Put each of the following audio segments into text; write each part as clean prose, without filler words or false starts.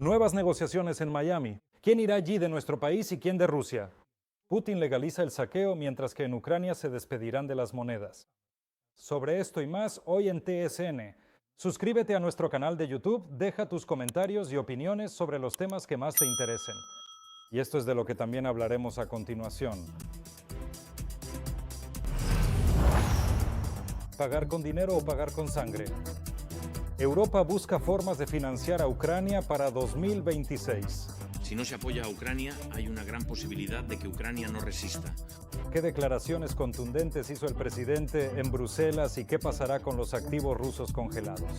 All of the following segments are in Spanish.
Nuevas negociaciones en Miami. ¿Quién irá allí de nuestro país y quién de Rusia? Putin legaliza el saqueo mientras que en Ucrania se despedirán de las monedas. Sobre esto y más, hoy en TSN. Suscríbete a nuestro canal de YouTube, deja tus comentarios y opiniones sobre los temas que más te interesen. Y esto es de lo que también hablaremos a continuación. ¿Pagar con dinero o pagar con sangre? Europa busca formas de financiar a Ucrania para 2026. Si no se apoya a Ucrania, hay una gran posibilidad de que Ucrania no resista. ¿Qué declaraciones contundentes hizo el presidente en Bruselas y qué pasará con los activos rusos congelados?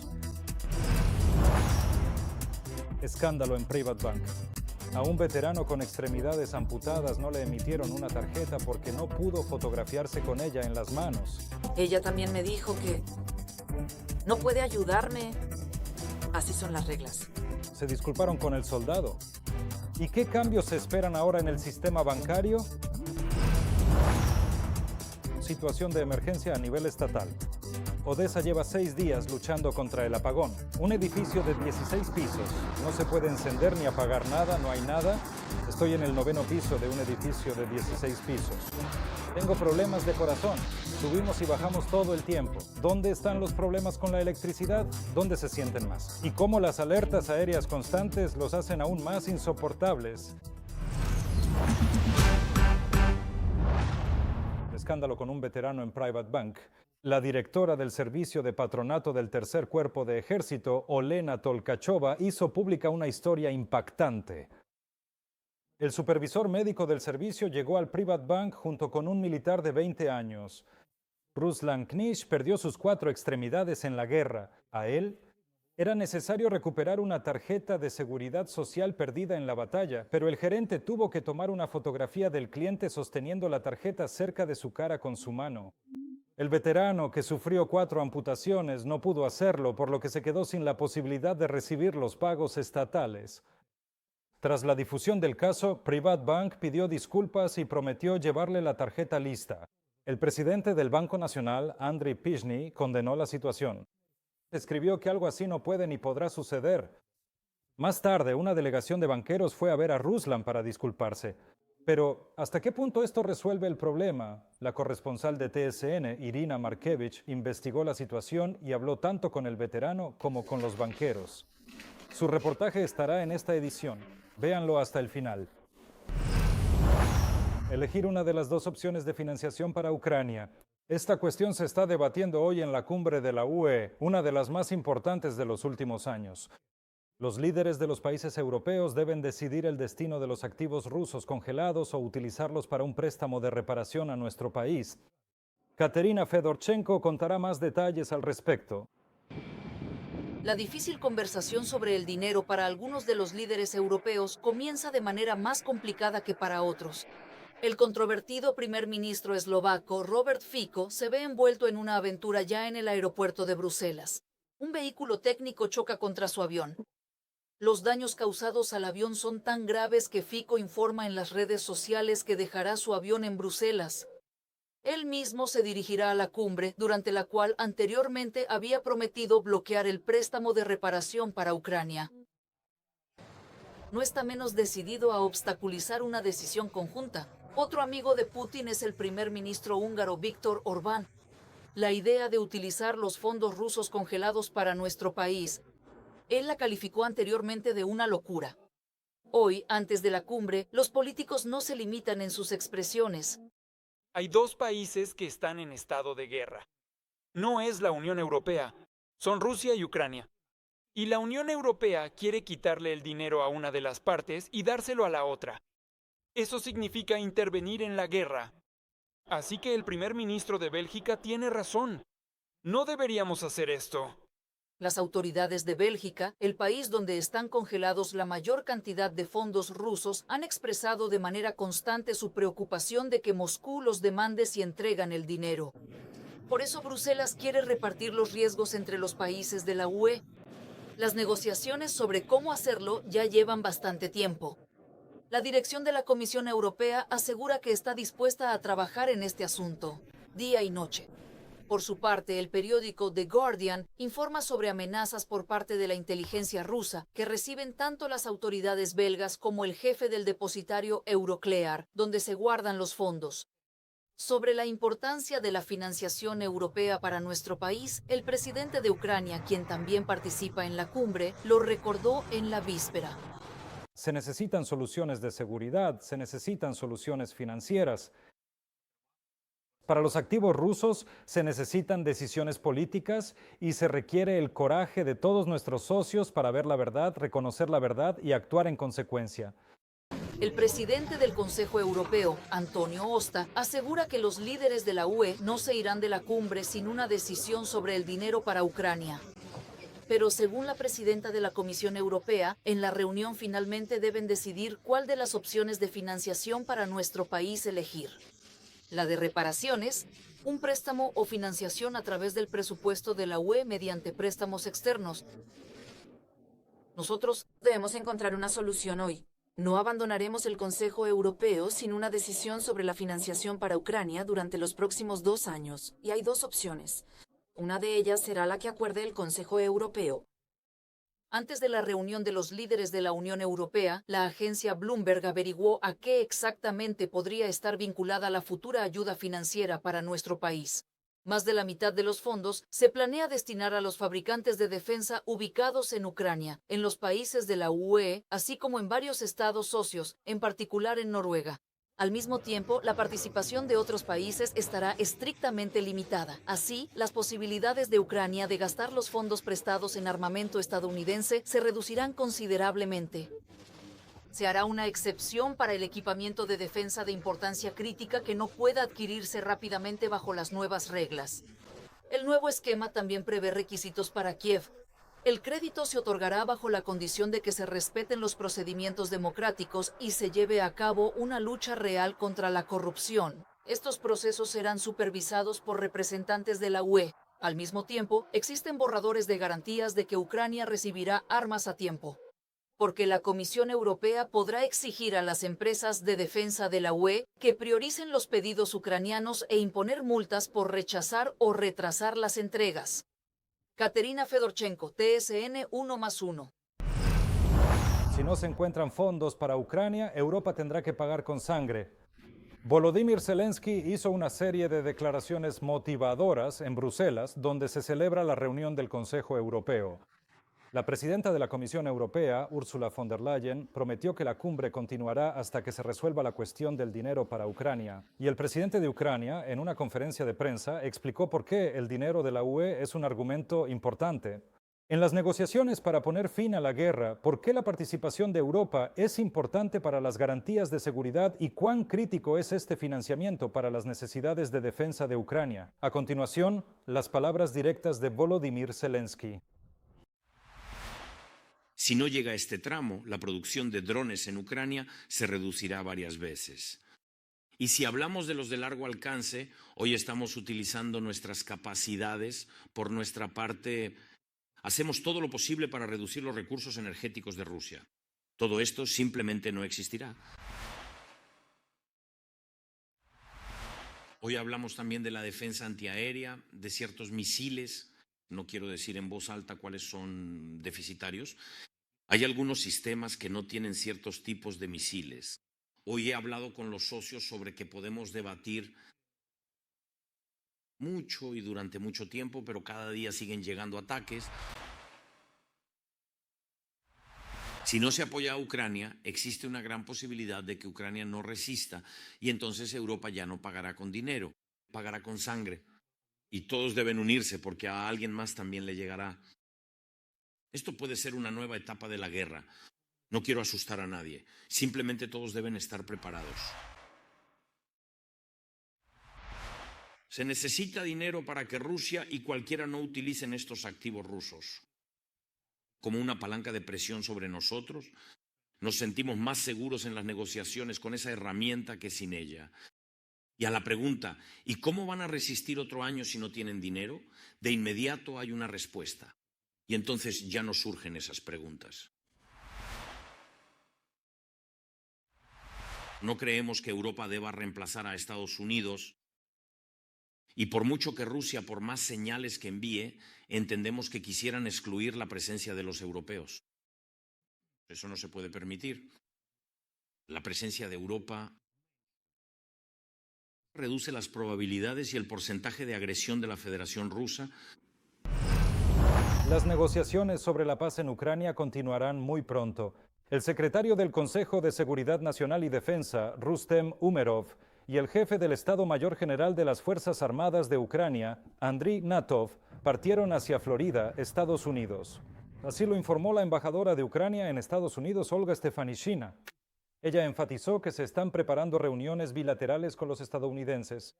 Escándalo en Private Bank. A un veterano con extremidades amputadas no le emitieron una tarjeta porque no pudo fotografiarse con ella en las manos. Ella también me dijo que no puede ayudarme. Así son las reglas. Se disculparon con el soldado. ¿Y qué cambios se esperan ahora en el sistema bancario? Situación de emergencia a nivel estatal. Odessa lleva 6 días luchando contra el apagón. Un edificio de 16 pisos. No se puede encender ni apagar nada, no hay nada. Estoy en el 9º piso de un edificio de 16 pisos. Tengo problemas de corazón. Subimos y bajamos todo el tiempo. ¿Dónde están los problemas con la electricidad? ¿Dónde se sienten más? Y cómo las alertas aéreas constantes los hacen aún más insoportables. Escándalo con un veterano en Private Bank. La directora del Servicio de Patronato del Tercer Cuerpo de Ejército, Olena Tolkachova, hizo pública una historia impactante. El supervisor médico del servicio llegó al Private Bank junto con un militar de 20 años. Ruslan Knish perdió sus 4 extremidades en la guerra. A él era necesario recuperar una tarjeta de seguridad social perdida en la batalla, pero el gerente tuvo que tomar una fotografía del cliente sosteniendo la tarjeta cerca de su cara con su mano. El veterano, que sufrió 4 amputaciones, no pudo hacerlo, por lo que se quedó sin la posibilidad de recibir los pagos estatales. Tras la difusión del caso, Private Bank pidió disculpas y prometió llevarle la tarjeta lista. El presidente del Banco Nacional, Andriy Pishny, condenó la situación. Escribió que algo así no puede ni podrá suceder. Más tarde, una delegación de banqueros fue a ver a Ruslan para disculparse. Pero, ¿hasta qué punto esto resuelve el problema? La corresponsal de TSN, Irina Markevich, investigó la situación y habló tanto con el veterano como con los banqueros. Su reportaje estará en esta edición. Véanlo hasta el final. Elegir una de las 2 opciones de financiación para Ucrania. Esta cuestión se está debatiendo hoy en la cumbre de la UE, una de las más importantes de los últimos años. Los líderes de los países europeos deben decidir el destino de los activos rusos congelados o utilizarlos para un préstamo de reparación a nuestro país. Katerina Fedorchenko contará más detalles al respecto. La difícil conversación sobre el dinero para algunos de los líderes europeos comienza de manera más complicada que para otros. El controvertido primer ministro eslovaco Robert Fico se ve envuelto en una aventura ya en el aeropuerto de Bruselas. Un vehículo técnico choca contra su avión. Los daños causados al avión son tan graves que Fico informa en las redes sociales que dejará su avión en Bruselas. Él mismo se dirigirá a la cumbre, durante la cual anteriormente había prometido bloquear el préstamo de reparación para Ucrania. No está menos decidido a obstaculizar una decisión conjunta. Otro amigo de Putin es el primer ministro húngaro Viktor Orbán. La idea de utilizar los fondos rusos congelados para nuestro país, él la calificó anteriormente de una locura. Hoy, antes de la cumbre, los políticos no se limitan en sus expresiones. Hay 2 países que están en estado de guerra. No es la Unión Europea, son Rusia y Ucrania. Y la Unión Europea quiere quitarle el dinero a una de las partes y dárselo a la otra. Eso significa intervenir en la guerra. Así que el primer ministro de Bélgica tiene razón. No deberíamos hacer esto. Las autoridades de Bélgica, el país donde están congelados la mayor cantidad de fondos rusos, han expresado de manera constante su preocupación de que Moscú los demande si entregan el dinero. Por eso Bruselas quiere repartir los riesgos entre los países de la UE. Las negociaciones sobre cómo hacerlo ya llevan bastante tiempo. La dirección de la Comisión Europea asegura que está dispuesta a trabajar en este asunto, día y noche. Por su parte, el periódico The Guardian informa sobre amenazas por parte de la inteligencia rusa que reciben tanto las autoridades belgas como el jefe del depositario Euroclear, donde se guardan los fondos. Sobre la importancia de la financiación europea para nuestro país, el presidente de Ucrania, quien también participa en la cumbre, lo recordó en la víspera. Se necesitan soluciones de seguridad, se necesitan soluciones financieras. Para los activos rusos se necesitan decisiones políticas y se requiere el coraje de todos nuestros socios para ver la verdad, reconocer la verdad y actuar en consecuencia. El presidente del Consejo Europeo, Antonio Osta, asegura que los líderes de la UE no se irán de la cumbre sin una decisión sobre el dinero para Ucrania. Pero según la presidenta de la Comisión Europea, en la reunión finalmente deben decidir cuál de las opciones de financiación para nuestro país elegir. La de reparaciones, un préstamo o financiación a través del presupuesto de la UE mediante préstamos externos. Nosotros debemos encontrar una solución hoy. No abandonaremos el Consejo Europeo sin una decisión sobre la financiación para Ucrania durante los próximos 2 años. Y hay 2 opciones. Una de ellas será la que acuerde el Consejo Europeo. Antes de la reunión de los líderes de la Unión Europea, la agencia Bloomberg averiguó a qué exactamente podría estar vinculada la futura ayuda financiera para nuestro país. Más de la mitad de los fondos se planea destinar a los fabricantes de defensa ubicados en Ucrania, en los países de la UE, así como en varios estados socios, en particular en Noruega. Al mismo tiempo, la participación de otros países estará estrictamente limitada. Así, las posibilidades de Ucrania de gastar los fondos prestados en armamento estadounidense se reducirán considerablemente. Se hará una excepción para el equipamiento de defensa de importancia crítica que no pueda adquirirse rápidamente bajo las nuevas reglas. El nuevo esquema también prevé requisitos para Kiev. El crédito se otorgará bajo la condición de que se respeten los procedimientos democráticos y se lleve a cabo una lucha real contra la corrupción. Estos procesos serán supervisados por representantes de la UE. Al mismo tiempo, existen borradores de garantías de que Ucrania recibirá armas a tiempo, porque la Comisión Europea podrá exigir a las empresas de defensa de la UE que prioricen los pedidos ucranianos e imponer multas por rechazar o retrasar las entregas. Katerina Fedorchenko, TSN 1+1. Si no se encuentran fondos para Ucrania, Europa tendrá que pagar con sangre. Volodymyr Zelensky hizo una serie de declaraciones motivadoras en Bruselas, donde se celebra la reunión del Consejo Europeo. La presidenta de la Comisión Europea, Ursula von der Leyen, prometió que la cumbre continuará hasta que se resuelva la cuestión del dinero para Ucrania. Y el presidente de Ucrania, en una conferencia de prensa, explicó por qué el dinero de la UE es un argumento importante. En las negociaciones para poner fin a la guerra, ¿por qué la participación de Europa es importante para las garantías de seguridad y cuán crítico es este financiamiento para las necesidades de defensa de Ucrania? A continuación, las palabras directas de Volodymyr Zelensky. Si no llega a este tramo, la producción de drones en Ucrania se reducirá varias veces. Y si hablamos de los de largo alcance, hoy estamos utilizando nuestras capacidades. Por nuestra parte, hacemos todo lo posible para reducir los recursos energéticos de Rusia. Todo esto simplemente no existirá. Hoy hablamos también de la defensa antiaérea, de ciertos misiles. No quiero decir en voz alta cuáles son deficitarios. Hay algunos sistemas que no tienen ciertos tipos de misiles. Hoy he hablado con los socios sobre que podemos debatir mucho y durante mucho tiempo, pero cada día siguen llegando ataques. Si no se apoya a Ucrania, existe una gran posibilidad de que Ucrania no resista y entonces Europa ya no pagará con dinero, pagará con sangre. Y todos deben unirse porque a alguien más también le llegará. Esto puede ser una nueva etapa de la guerra. No quiero asustar a nadie. Simplemente todos deben estar preparados. Se necesita dinero para que Rusia y cualquiera no utilicen estos activos rusos como una palanca de presión sobre nosotros. Nos sentimos más seguros en las negociaciones con esa herramienta que sin ella. Y a la pregunta, ¿y cómo van a resistir otro año si no tienen dinero? De inmediato hay una respuesta. Y entonces ya no surgen esas preguntas. No creemos que Europa deba reemplazar a Estados Unidos Y por mucho que Rusia, por más señales que envíe, entendemos que quisieran excluir la presencia de los europeos. Eso no se puede permitir. La presencia de Europa reduce las probabilidades y el porcentaje de agresión de la Federación Rusa. Las negociaciones sobre la paz en Ucrania continuarán muy pronto. El secretario del Consejo de Seguridad Nacional y Defensa, Rustem Umerov, y el jefe del Estado Mayor General de las Fuerzas Armadas de Ucrania, Andriy Natov, partieron hacia Florida, Estados Unidos. Así lo informó la embajadora de Ucrania en Estados Unidos, Olga Stefanishina. Ella enfatizó que se están preparando reuniones bilaterales con los estadounidenses.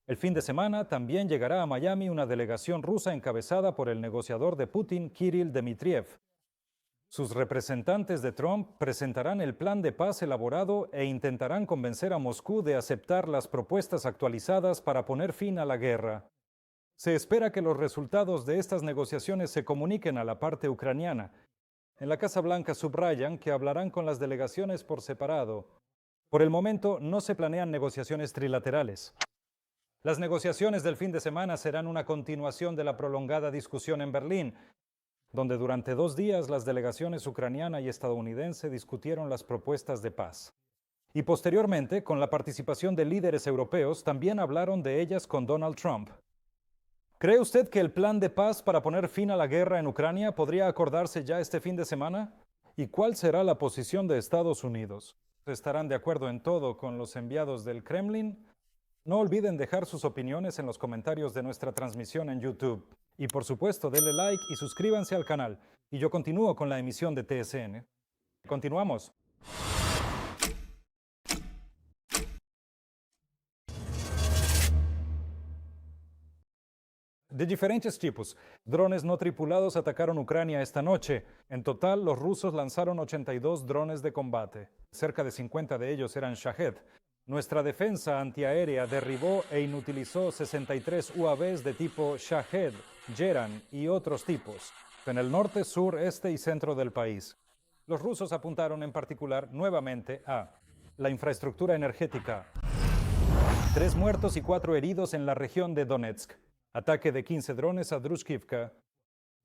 El fin de semana también llegará a Miami una delegación rusa encabezada por el negociador de Putin, Kirill Dmitriev. Sus representantes de Trump presentarán el plan de paz elaborado e intentarán convencer a Moscú de aceptar las propuestas actualizadas para poner fin a la guerra. Se espera que los resultados de estas negociaciones se comuniquen a la parte ucraniana. En la Casa Blanca subrayan que hablarán con las delegaciones por separado. Por el momento no se planean negociaciones trilaterales. Las negociaciones del fin de semana serán una continuación de la prolongada discusión en Berlín, donde durante 2 días las delegaciones ucraniana y estadounidense discutieron las propuestas de paz. Y posteriormente, con la participación de líderes europeos, también hablaron de ellas con Donald Trump. ¿Cree usted que el plan de paz para poner fin a la guerra en Ucrania podría acordarse ya este fin de semana? ¿Y cuál será la posición de Estados Unidos? ¿Estarán de acuerdo en todo con los enviados del Kremlin? No olviden dejar sus opiniones en los comentarios de nuestra transmisión en YouTube. Y por supuesto, denle like y suscríbanse al canal. Y yo continúo con la emisión de TSN. Continuamos. De diferentes tipos. Drones no tripulados atacaron Ucrania esta noche. En total, los rusos lanzaron 82 drones de combate. Cerca de 50 de ellos eran Shahed. Nuestra defensa antiaérea derribó e inutilizó 63 UAVs de tipo Shahed, Geran y otros tipos, en el norte, sur, este y centro del país. Los rusos apuntaron en particular nuevamente a la infraestructura energética. 3 muertos y 4 heridos en la región de Donetsk. Ataque de 15 drones a Drushkivka.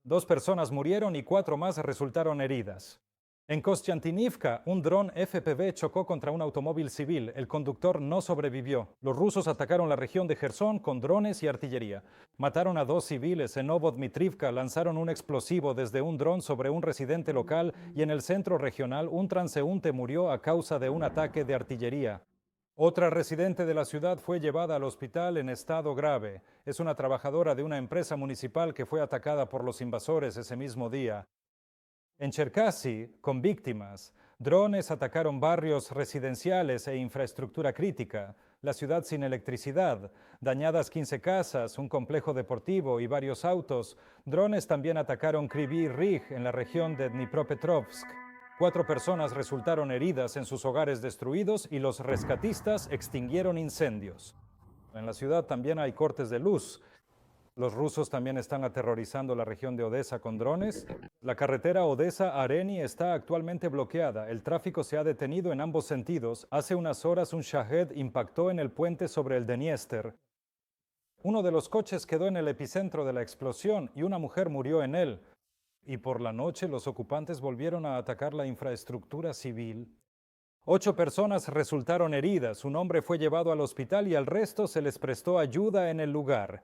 2 personas murieron y 4 más resultaron heridas. En Kostiantynivka, un dron FPV chocó contra un automóvil civil. El conductor no sobrevivió. Los rusos atacaron la región de Jersón con drones y artillería. Mataron a 2 civiles. En Novodmitrivka lanzaron un explosivo desde un dron sobre un residente local y en el centro regional un transeúnte murió a causa de un ataque de artillería. Otra residente de la ciudad fue llevada al hospital en estado grave. Es una trabajadora de una empresa municipal que fue atacada por los invasores ese mismo día. En Cherkasy, con víctimas, drones atacaron barrios residenciales e infraestructura crítica, la ciudad sin electricidad, dañadas 15 casas, un complejo deportivo y varios autos. Drones también atacaron Kryvyi Rih en la región de Dnipropetrovsk. 4 personas resultaron heridas en sus hogares destruidos y los rescatistas extinguieron incendios. En la ciudad también hay cortes de luz. Los rusos también están aterrorizando la región de Odessa con drones. La carretera Odessa-Areni está actualmente bloqueada. El tráfico se ha detenido en ambos sentidos. Hace unas horas un Shahed impactó en el puente sobre el Dniester. Uno de los coches quedó en el epicentro de la explosión y una mujer murió en él. Y por la noche los ocupantes volvieron a atacar la infraestructura civil. 8 personas resultaron heridas. Un hombre fue llevado al hospital y al resto se les prestó ayuda en el lugar.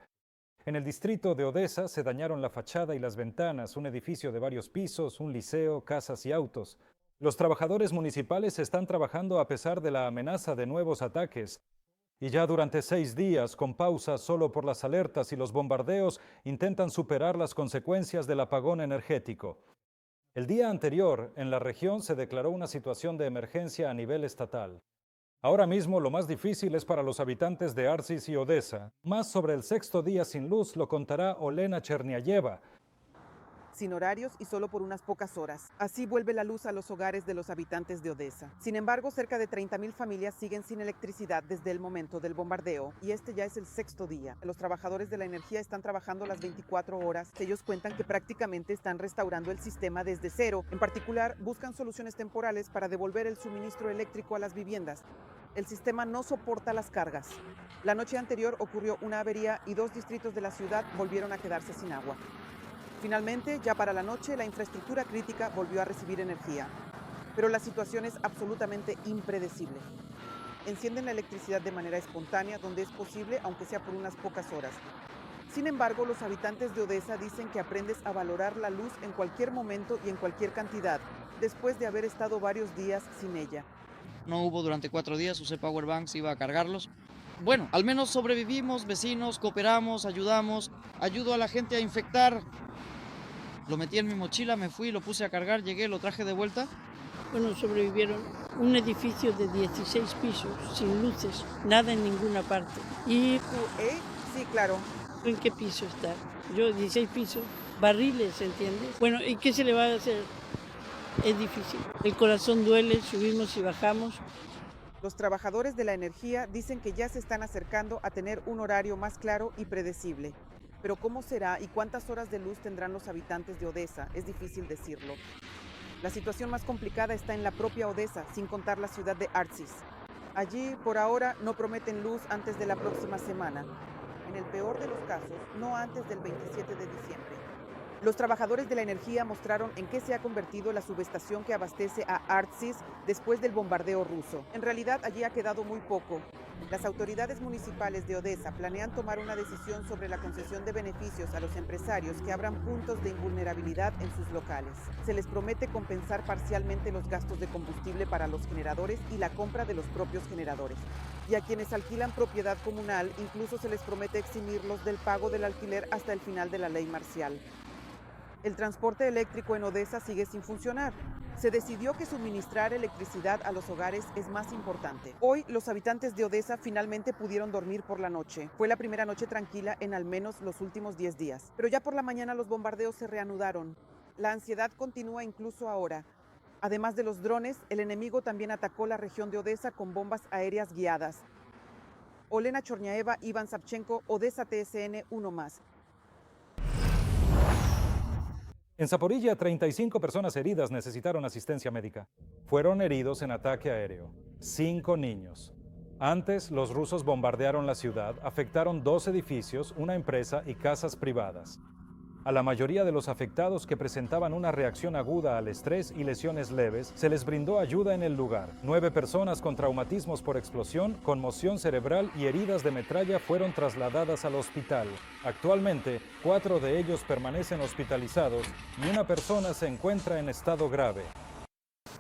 En el distrito de Odessa se dañaron la fachada y las ventanas, un edificio de varios pisos, un liceo, casas y autos. Los trabajadores municipales están trabajando a pesar de la amenaza de nuevos ataques. Y ya durante 6 días, con pausas solo por las alertas y los bombardeos, intentan superar las consecuencias del apagón energético. El día anterior, en la región se declaró una situación de emergencia a nivel estatal. Ahora mismo lo más difícil es para los habitantes de Arsis y Odessa. Más sobre el 6º día sin luz lo contará Olena Cherniayeva. sin horarios y solo por unas pocas horas. Así vuelve la luz a los hogares de los habitantes de Odesa. Sin embargo, cerca de 30,000 familias siguen sin electricidad desde el momento del bombardeo y este ya es el 6º día. Los trabajadores de la energía están trabajando las 24 horas. Ellos cuentan que prácticamente están restaurando el sistema desde cero. En particular, buscan soluciones temporales para devolver el suministro eléctrico a las viviendas. El sistema no soporta las cargas. La noche anterior ocurrió una avería y 2 distritos de la ciudad volvieron a quedarse sin agua. Finalmente, ya para la noche, la infraestructura crítica volvió a recibir energía. Pero la situación es absolutamente impredecible. Encienden la electricidad de manera espontánea, donde es posible, aunque sea por unas pocas horas. Sin embargo, los habitantes de Odesa dicen que aprendes a valorar la luz en cualquier momento y en cualquier cantidad, después de haber estado varios días sin ella. No hubo durante 4 días, usé powerbanks, iba a cargarlos. Bueno, al menos sobrevivimos, vecinos, cooperamos, ayudamos, ayudo a la gente a infectar. Lo metí en mi mochila, me fui, lo puse a cargar, llegué, lo traje de vuelta. Bueno, sobrevivieron un edificio de 16 pisos, sin luces, nada en ninguna parte. ¿Y Sí, claro. en qué piso está? Yo, 16 pisos, barriles, ¿entiendes? Bueno, ¿y qué se le va a hacer? Es difícil. El corazón duele, subimos y bajamos. Los trabajadores de la energía dicen que ya se están acercando a tener un horario más claro y predecible. Pero ¿cómo será y cuántas horas de luz tendrán los habitantes de Odesa? Es difícil decirlo. La situación más complicada está en la propia Odesa, sin contar la ciudad de Arcis. Allí, por ahora, no prometen luz antes de la próxima semana. En el peor de los casos, no antes del 27 de diciembre. Los trabajadores de la energía mostraron en qué se ha convertido la subestación que abastece a Arcis después del bombardeo ruso. En realidad, allí ha quedado muy poco. Las autoridades municipales de Odesa planean tomar una decisión sobre la concesión de beneficios a los empresarios que abran puntos de invulnerabilidad en sus locales. Se les promete compensar parcialmente los gastos de combustible para los generadores y la compra de los propios generadores. Y a quienes alquilan propiedad comunal, incluso se les promete eximirlos del pago del alquiler hasta el final de la ley marcial. El transporte eléctrico en Odesa sigue sin funcionar. Se decidió que suministrar electricidad a los hogares es más importante. Hoy, los habitantes de Odesa finalmente pudieron dormir por la noche. Fue la primera noche tranquila en al menos los últimos 10 días. Pero ya por la mañana los bombardeos se reanudaron. La ansiedad continúa incluso ahora. Además de los drones, el enemigo también atacó la región de Odesa con bombas aéreas guiadas. Olena Chorñaeva, Iván Savchenko, Odesa TSN, 1 más. En Zaporilla, 35 personas heridas necesitaron asistencia médica. Fueron heridos en ataque aéreo. 5 niños. Antes, los rusos bombardearon la ciudad, afectaron 2 edificios, una empresa y casas privadas. A la mayoría de los afectados que presentaban una reacción aguda al estrés y lesiones leves, se les brindó ayuda en el lugar. 9 personas con traumatismos por explosión, conmoción cerebral y heridas de metralla fueron trasladadas al hospital. Actualmente, 4 de ellos permanecen hospitalizados y una persona se encuentra en estado grave.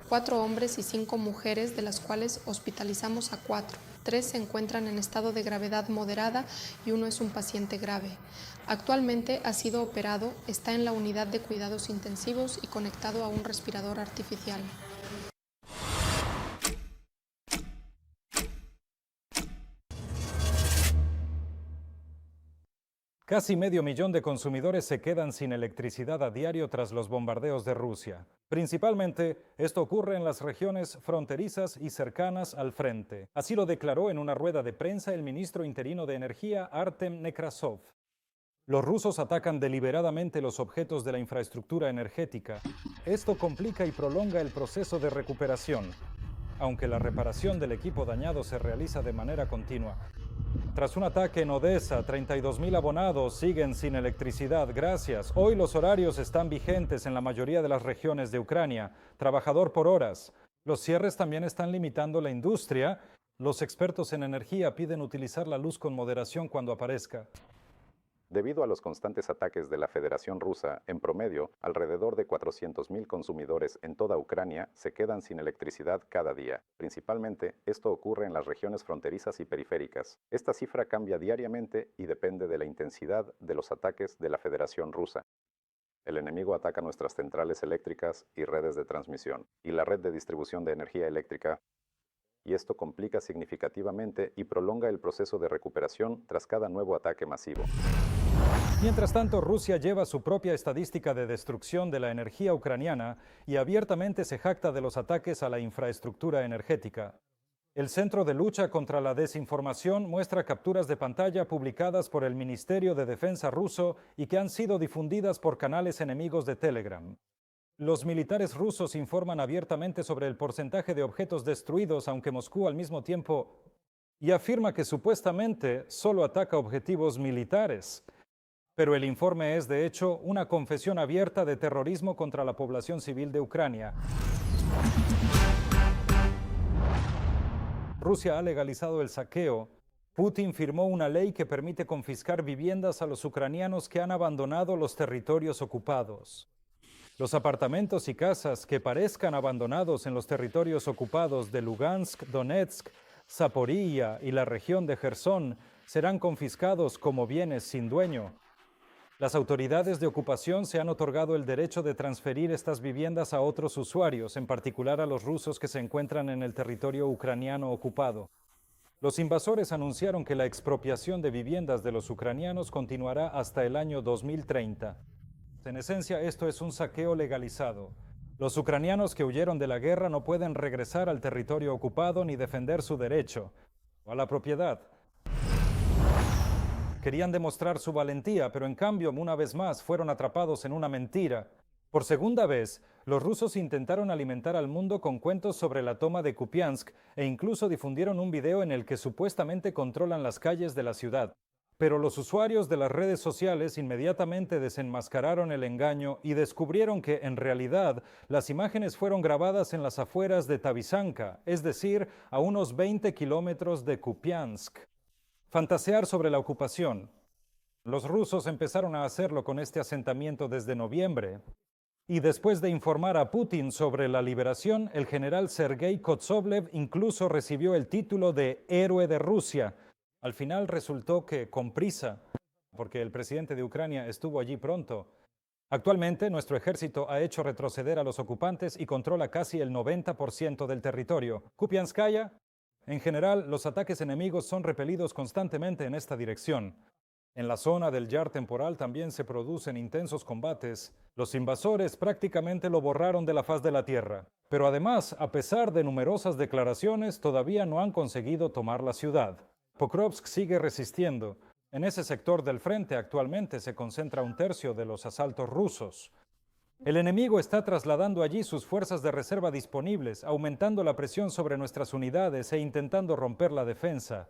4 hombres y 5 mujeres, de las cuales hospitalizamos a 4. 3 se encuentran en estado de gravedad moderada y 1 es un paciente grave. Actualmente ha sido operado, está en la unidad de cuidados intensivos y conectado a un respirador artificial. Casi 500,000 de consumidores se quedan sin electricidad a diario tras los bombardeos de Rusia. Principalmente, esto ocurre en las regiones fronterizas y cercanas al frente. Así lo declaró en una rueda de prensa el ministro interino de Energía, Artem Nekrasov. Los rusos atacan deliberadamente los objetos de la infraestructura energética. Esto complica y prolonga el proceso de recuperación, aunque la reparación del equipo dañado se realiza de manera continua. Tras un ataque en Odesa, 32,000 abonados siguen sin electricidad. Gracias. Hoy los horarios están vigentes en la mayoría de las regiones de Ucrania, trabajador por horas. Los cierres también están limitando la industria. Los expertos en energía piden utilizar la luz con moderación cuando aparezca. Debido a los constantes ataques de la Federación Rusa, en promedio, alrededor de 400,000 consumidores en toda Ucrania se quedan sin electricidad cada día. Principalmente, esto ocurre en las regiones fronterizas y periféricas. Esta cifra cambia diariamente y depende de la intensidad de los ataques de la Federación Rusa. El enemigo ataca nuestras centrales eléctricas y redes de transmisión, y la red de distribución de energía eléctrica, y esto complica significativamente y prolonga el proceso de recuperación tras cada nuevo ataque masivo. Mientras tanto, Rusia lleva su propia estadística de destrucción de la energía ucraniana y abiertamente se jacta de los ataques a la infraestructura energética. El Centro de Lucha contra la Desinformación muestra capturas de pantalla publicadas por el Ministerio de Defensa ruso y que han sido difundidas por canales enemigos de Telegram. Los militares rusos informan abiertamente sobre el porcentaje de objetos destruidos, aunque Moscú al mismo tiempo afirma que supuestamente solo ataca objetivos militares. Pero el informe es, de hecho, una confesión abierta de terrorismo contra la población civil de Ucrania. Rusia ha legalizado el saqueo. Putin firmó una ley que permite confiscar viviendas a los ucranianos que han abandonado los territorios ocupados. Los apartamentos y casas que parezcan abandonados en los territorios ocupados de Lugansk, Donetsk, Zaporizhia y la región de Jersón serán confiscados como bienes sin dueño. Las autoridades de ocupación se han otorgado el derecho de transferir estas viviendas a otros usuarios, en particular a los rusos que se encuentran en el territorio ucraniano ocupado. Los invasores anunciaron que la expropiación de viviendas de los ucranianos continuará hasta el año 2030. En esencia, esto es un saqueo legalizado. Los ucranianos que huyeron de la guerra no pueden regresar al territorio ocupado ni defender su derecho a la propiedad. Querían demostrar su valentía, pero en cambio, una vez más, fueron atrapados en una mentira. Por segunda vez, los rusos intentaron alimentar al mundo con cuentos sobre la toma de Kupiansk e incluso difundieron un video en el que supuestamente controlan las calles de la ciudad. Pero los usuarios de las redes sociales inmediatamente desenmascararon el engaño y descubrieron que, en realidad, las imágenes fueron grabadas en las afueras de Tavisanka, es decir, a unos 20 kilómetros de Kupiansk. Fantasear sobre la ocupación. Los rusos empezaron a hacerlo con este asentamiento desde noviembre. Y después de informar a Putin sobre la liberación, el general Sergei Kotsovlev incluso recibió el título de Héroe de Rusia. Al final resultó que con prisa, porque el presidente de Ucrania estuvo allí pronto. Actualmente, nuestro ejército ha hecho retroceder a los ocupantes y controla casi el 90% del territorio. Kupianskaya. En general, los ataques enemigos son repelidos constantemente en esta dirección. En la zona del Yar temporal también se producen intensos combates. Los invasores prácticamente lo borraron de la faz de la tierra. Pero además, a pesar de numerosas declaraciones, todavía no han conseguido tomar la ciudad. Pokrovsk sigue resistiendo. En ese sector del frente actualmente se concentra un tercio de los asaltos rusos. El enemigo está trasladando allí sus fuerzas de reserva disponibles, aumentando la presión sobre nuestras unidades e intentando romper la defensa.